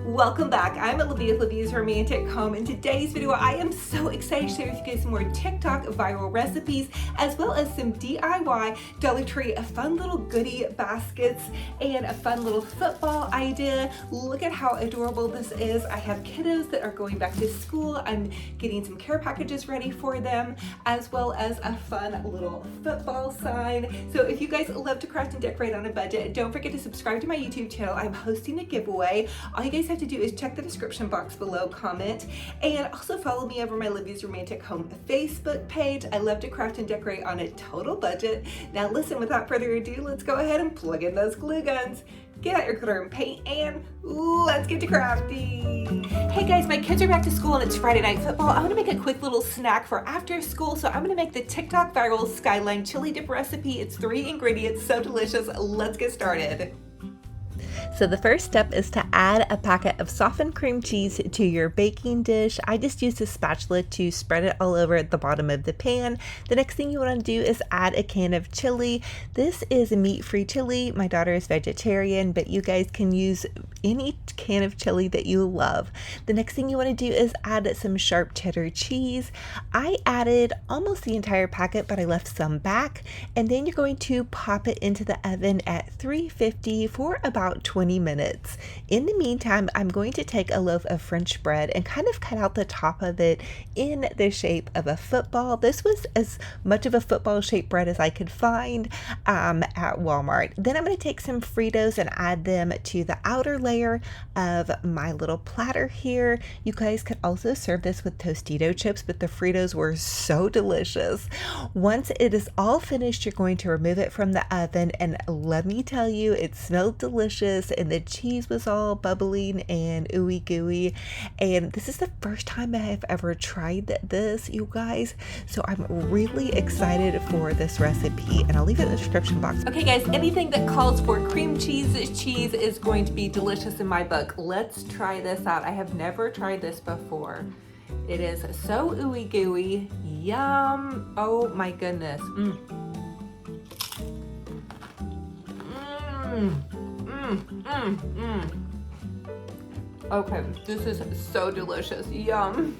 Welcome back. I'm Olivia's Romantic Home. In today's video, I am so excited to share with you guys some more TikTok viral recipes, as well as some DIY Dollar Tree fun little goodie baskets and a fun little football idea. Look at how adorable this is. I have kiddos that are going back to school. I'm getting some care packages ready for them, as well as a fun little football sign. So if you guys love to craft and decorate on a budget, don't forget to subscribe to my YouTube channel. I'm hosting a giveaway. All you guys have to do is check the description box below, comment, and also follow me over my Olivia's Romantic Home Facebook page. I love to craft and decorate on a total budget. Now listen, without further ado, let's go ahead and plug in those glue guns. Get out your glitter and paint, and let's get to crafting. Hey guys, my kids are back to school and it's Friday night football. I'm gonna make a quick little snack for after school. So I'm gonna make the TikTok viral Skyline Chili Dip recipe. It's 3 ingredients, so delicious. Let's get started. So the first step is to add a packet of softened cream cheese to your baking dish. I just used a spatula to spread it all over the bottom of the pan. The next thing you want to do is add a can of chili. This is a meat-free chili. My daughter is vegetarian, but you guys can use any can of chili that you love. The next thing you want to do is add some sharp cheddar cheese. I added almost the entire packet, but I left some back. And then you're going to pop it into the oven at 350 for about 20 minutes. In the meantime, I'm going to take a loaf of French bread and kind of cut out the top of it in the shape of a football. This was as much of a football shaped bread as I could find at Walmart. Then I'm going to take some Fritos and add them to the outer layer of my little platter here. You guys could also serve this with Tostito chips, but the Fritos were so delicious. Once it is all finished, you're going to remove it from the oven, and let me tell you, it smelled delicious and the cheese was all bubbling and ooey gooey. And this is the first time I have ever tried this, you guys. So I'm really excited for this recipe, and I'll leave it in the description box. Okay guys, anything that calls for cream cheese is going to be delicious in my book. Let's try this out. I have never tried this before. It is so ooey gooey. Yum. Oh my goodness. Okay, this is so delicious. Yum.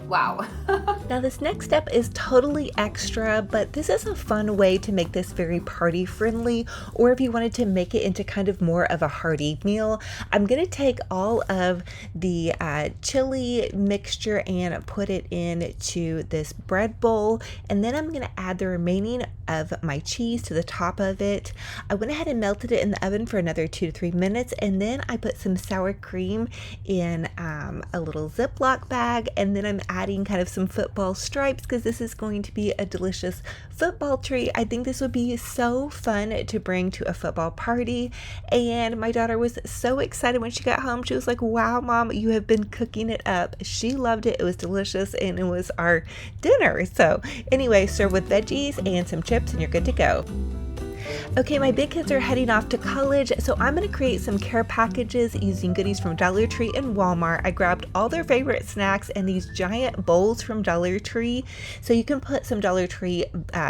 Wow. Now this next step is totally extra, but this is a fun way to make this very party friendly, or if you wanted to make it into kind of more of a hearty meal. I'm going to take all of the chili mixture and put it into this bread bowl, and then I'm going to add the remaining of my cheese to the top of it. I went ahead and melted it in the oven for another 2 to 3 minutes, and then I put some sour cream in a little Ziploc bag, and then I'm adding kind of some football stripes because this is going to be a delicious football treat. I think this would be so fun to bring to a football party, and my daughter was so excited when she got home. She was like, "Wow, Mom, you have been cooking it up." She loved it. It was delicious, and it was our dinner. So anyway, serve with veggies and some chips and you're good to go. Okay, my big kids are heading off to college, so I'm going to create some care packages using goodies from Dollar Tree and Walmart. I grabbed all their favorite snacks and these giant bowls from Dollar Tree, so you can put some Dollar Tree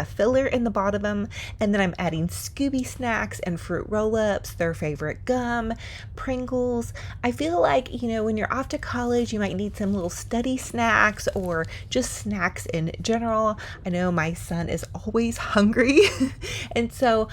filler in the bottom of them, and then I'm adding Scooby snacks and fruit roll-ups, their favorite gum, Pringles. I feel like, you know, when you're off to college, you might need some little study snacks or just snacks in general. I know my son is always hungry, and so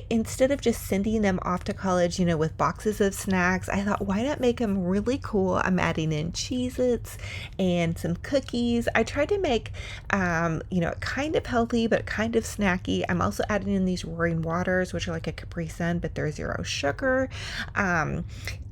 instead of just sending them off to college, you know, with boxes of snacks, I thought, why not make them really cool? I'm adding in Cheez-Its and some cookies. I tried to make, you know, kind of healthy, but kind of snacky. I'm also adding in these Roaring Waters, which are like a Capri Sun, but they're 0 sugar.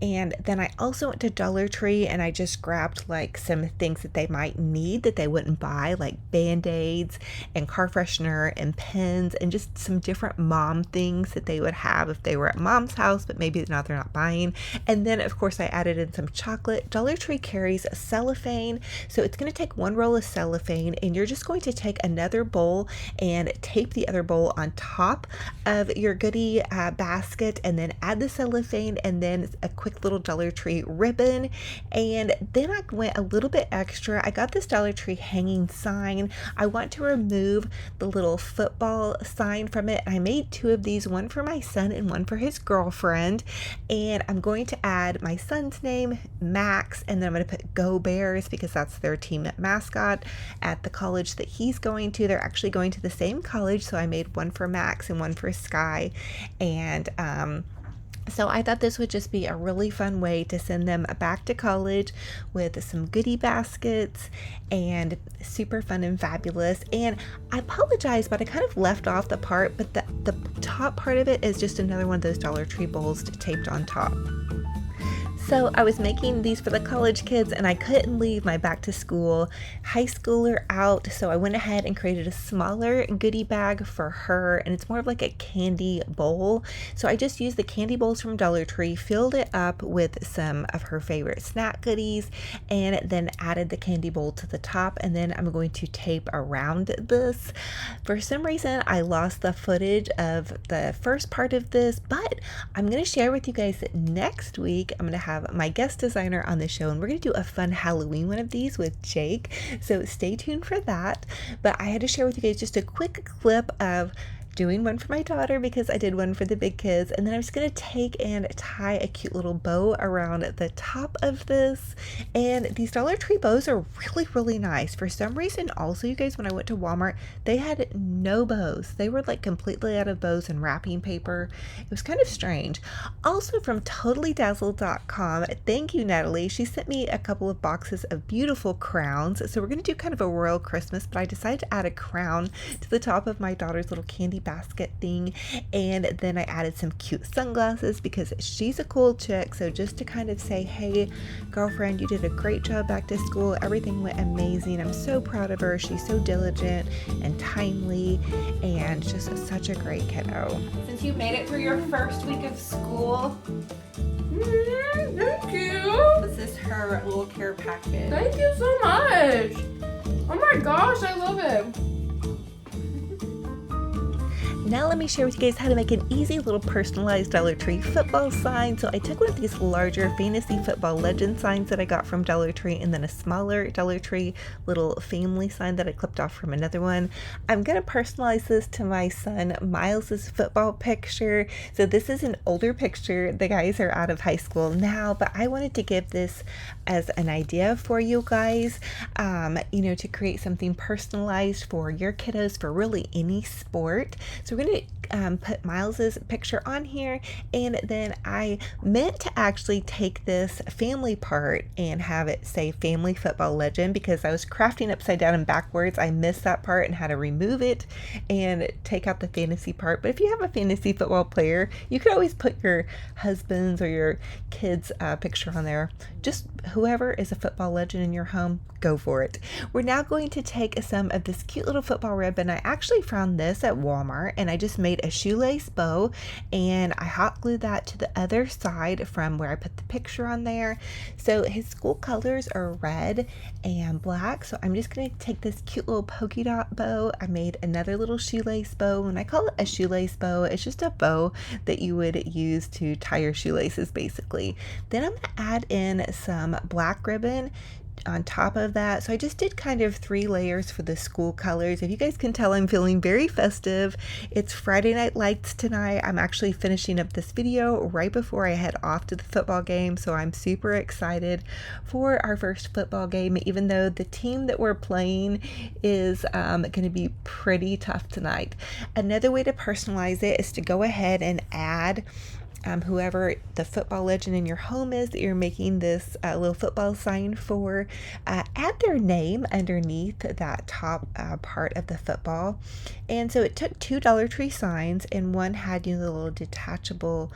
And then I also went to Dollar Tree and I just grabbed like some things that they might need that they wouldn't buy, like Band-Aids and car freshener and pens and just some different mom things that they would have if they were at mom's house, but maybe they're not buying. And then of course I added in some chocolate. Dollar Tree carries cellophane, so it's going to take 1 roll of cellophane, and you're just going to take another bowl and tape the other bowl on top of your goodie basket, and then add the cellophane, and then a quick quick little Dollar Tree ribbon. And then I went a little bit extra. I got this Dollar Tree hanging sign. I want to remove the little football sign from it. I made 2 of these, one for my son and one for his girlfriend. And I'm going to add my son's name, Max, and then I'm going to put Go Bears because that's their team mascot at the college that he's going to. They're actually going to the same college, so I made one for Max and one for Sky. And so I thought this would just be a really fun way to send them back to college with some goodie baskets and super fun and fabulous. And I apologize, but I kind of left off the part, but the top part of it is just another one of those Dollar Tree bowls taped on top. So I was making these for the college kids and I couldn't leave my back to school high schooler out. So I went ahead and created a smaller goodie bag for her, and it's more of like a candy bowl. So I just used the candy bowls from Dollar Tree, filled it up with some of her favorite snack goodies, and then added the candy bowl to the top. And then I'm going to tape around this. For some reason, I lost the footage of the first part of this, but I'm going to share with you guys that next week I'm going to have my guest designer on the show, and we're going to do a fun Halloween one of these with Jake, so stay tuned for that. But I had to share with you guys just a quick clip of doing one for my daughter because I did one for the big kids, and then I'm just going to take and tie a cute little bow around the top of this. And these Dollar Tree bows are really nice. For some reason also, you guys, when I went to Walmart, they had no bows. They were like completely out of bows and wrapping paper. It was kind of strange. Also from totallydazzled.com, thank you Natalie, she sent me a couple of boxes of beautiful crowns. So we're going to do kind of a royal Christmas, but I decided to add a crown to the top of my daughter's little candy basket thing, and then I added some cute sunglasses because she's a cool chick. So just to kind of say, hey girlfriend, you did a great job back to school, everything went amazing, I'm so proud of her, she's so diligent and timely and just such a great kiddo. Since you made it through your first week of school, thank you. this is her little care package. Thank you so much. Oh my gosh, I love it. Now let me share with you guys how to make an easy little personalized Dollar Tree football sign. So I took one of these larger fantasy football legend signs that I got from Dollar Tree, and then a smaller Dollar Tree little family sign that I clipped off from another one. I'm going to personalize this to my son Miles's football picture. So this is an older picture. The guys are out of high school now, but I wanted to give this as an idea for you guys, to create something personalized for your kiddos for really any sport. So we're going to put Miles's picture on here, and then I meant to actually take this family part and have it say family football legend because I was crafting upside down and backwards. I missed that part and had to remove it and take out the fantasy part. But if you have a fantasy football player, you could always put your husband's or your kid's picture on there. Just whoever is a football legend in your home, go for it. We're now going to take some of this cute little football ribbon. I actually found this at Walmart, and I just made a shoelace bow, and I hot glued that to the other side from where I put the picture on there. So his school colors are red and black, so I'm just going to take this cute little polka dot bow. I made another little shoelace bow, and I call it a shoelace bow. It's just a bow that you would use to tie your shoelaces basically. Then I'm going to add in some black ribbon on top of that. So I just did kind of 3 layers for the school colors. If you guys can tell, I'm feeling very festive. It's Friday Night Lights tonight. I'm actually finishing up this video right before I head off to the football game, so I'm super excited for our first football game, even though the team that we're playing is going to be pretty tough tonight. Another way to personalize it is to go ahead and add whoever the football legend in your home is that you're making this little football sign for, add their name underneath that top part of the football. And so it took 2 Dollar Tree signs, and one had the little detachable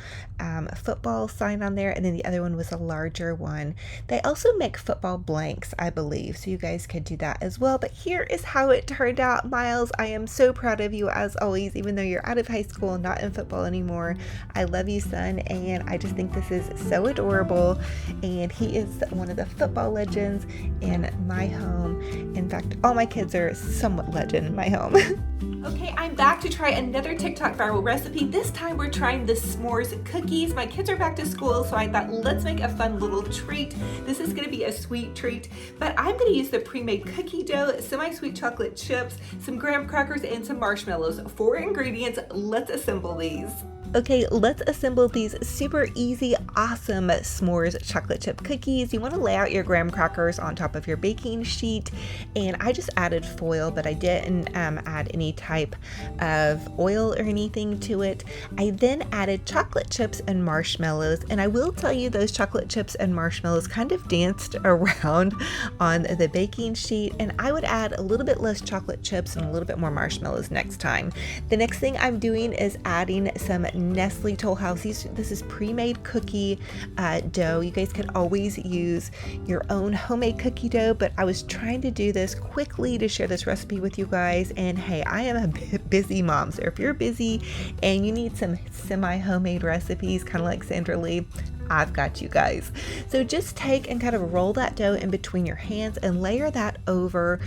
football sign on there, and then the other one was a larger one. They also make football blanks, I believe, so you guys could do that as well. But here is how it turned out. Miles, I am so proud of you as always, even though you're out of high school, not in football anymore. I love you, son, and I just think this is so adorable, and he is one of the football legends in my home. In fact, all my kids are somewhat legend in my home. Okay, I'm back to try another TikTok viral recipe. This time we're trying the S'mores Cookies. My kids are back to school, so I thought let's make a fun little treat. This is gonna be a sweet treat, but I'm gonna use the pre-made cookie dough, semi-sweet chocolate chips, some graham crackers, and some marshmallows. 4 ingredients, let's assemble these. Okay, let's assemble these super easy, awesome s'mores chocolate chip cookies. You want to lay out your graham crackers on top of your baking sheet, and I just added foil, but I didn't add any type of oil or anything to it. I then added chocolate chips and marshmallows, and I will tell you those chocolate chips and marshmallows kind of danced around on the baking sheet, and I would add a little bit less chocolate chips and a little bit more marshmallows next time. The next thing I'm doing is adding some Nestle Toll House. This is pre-made cookie dough. You guys could always use your own homemade cookie dough, but I was trying to do this quickly to share this recipe with you guys. And hey, I am a busy mom, so if you're busy and you need some semi-homemade recipes, kind of like Sandra Lee, I've got you guys. So just take and kind of roll that dough in between your hands and layer that over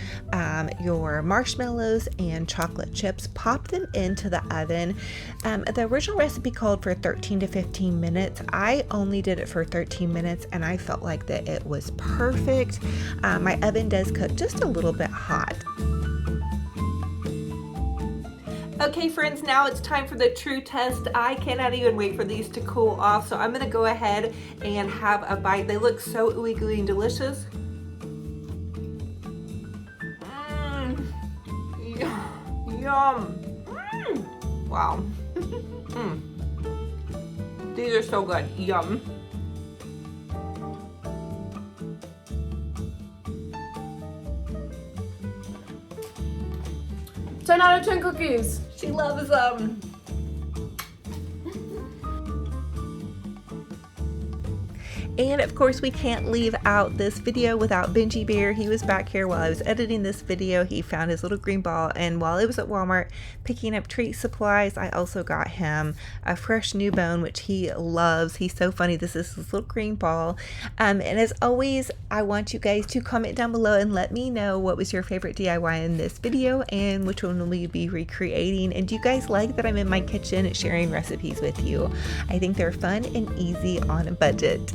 your marshmallows and chocolate chips. Pop them into the oven. The original recipe called for 13 to 15 minutes. I only did it for 13 minutes and I felt like that it was perfect. My oven does cook just a little bit hot. Okay friends, now it's time for the true test. I cannot even wait for these to cool off, so I'm gonna go ahead and have a bite. They look so ooey gooey and delicious. Yum. Wow. These are so good. Yum. 10 out of 10 cookies. She loves them. And of course we can't leave out this video without Benji Bear. He was back here while I was editing this video. He found his little green ball, and while I was at Walmart picking up treat supplies, I also got him a fresh new bone, which he loves. He's so funny. This is his little green ball. And as always, I want you guys to comment down below and let me know what was your favorite DIY in this video and which one will you be recreating. And do you guys like that I'm in my kitchen sharing recipes with you? I think they're fun and easy on a budget.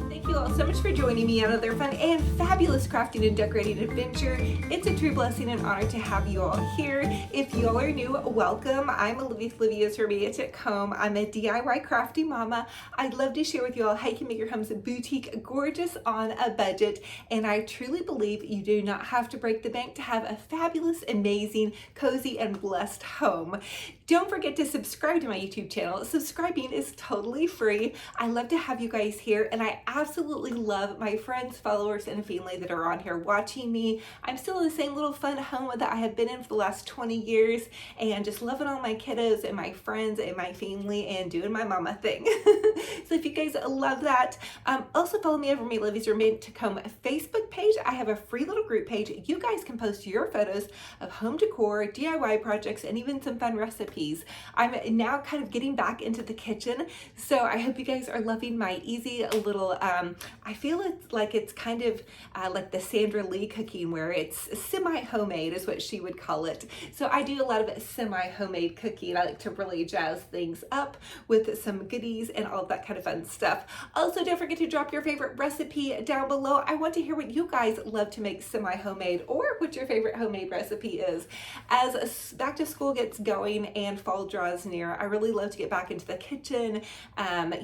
Thank you all so much for joining me on another fun and fabulous crafting and decorating adventure. It's a true blessing and honor to have you all here. If you all are new, welcome. I'm Olivias from Romantic Home. I'm a DIY crafty mama. I'd love to share with you all how you can make your homes boutique gorgeous on a budget. And I truly believe you do not have to break the bank to have a fabulous, amazing, cozy, and blessed home. Don't forget to subscribe to my YouTube channel. Subscribing is totally free. I love to have you guys here, and I absolutely love my friends, followers, and family that are on here watching me. I'm still in the same little fun home that I have been in for the last 20 years, and just loving all my kiddos and my friends and my family and doing my mama thing. So if you guys love that, also follow me over my Olivia's Romantic Home Facebook page. I have a free little group page. You guys can post your photos of home decor, DIY projects, and even some fun recipes. I'm now kind of getting back into the kitchen, so I hope you guys are loving my easy little, I feel it's kind of like the Sandra Lee cooking, where it's semi-homemade is what she would call it. So I do a lot of semi-homemade cooking. I like to really jazz things up with some goodies and all of that kind of fun stuff. Also, don't forget to drop your favorite recipe down below. I want to hear what you guys love to make semi-homemade, or what your favorite homemade recipe is. As back to school gets going and fall draws near, I really love to get back into the kitchen,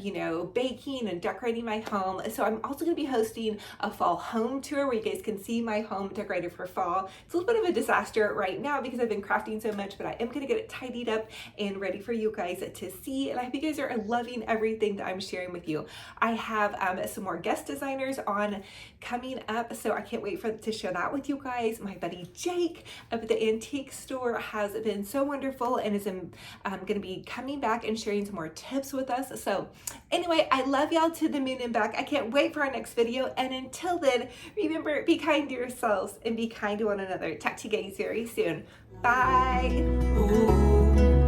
you know, baking and decorating my home. So I'm also going to be hosting a fall home tour where you guys can see my home decorated for fall. It's a little bit of a disaster right now because I've been crafting so much, but I am going to get it tidied up and ready for you guys to see. And I hope you guys are loving everything that I'm sharing with you. I have some more guest designers on coming up, so I can't wait to share that with you guys. My buddy Jake up at the antique store has been so wonderful and is going to be coming back and sharing some more tips with us. So anyway, I love y'all to the moon and back. I can't wait for our next video. And until then, remember, be kind to yourselves and be kind to one another. Talk to you guys very soon. Bye. Ooh.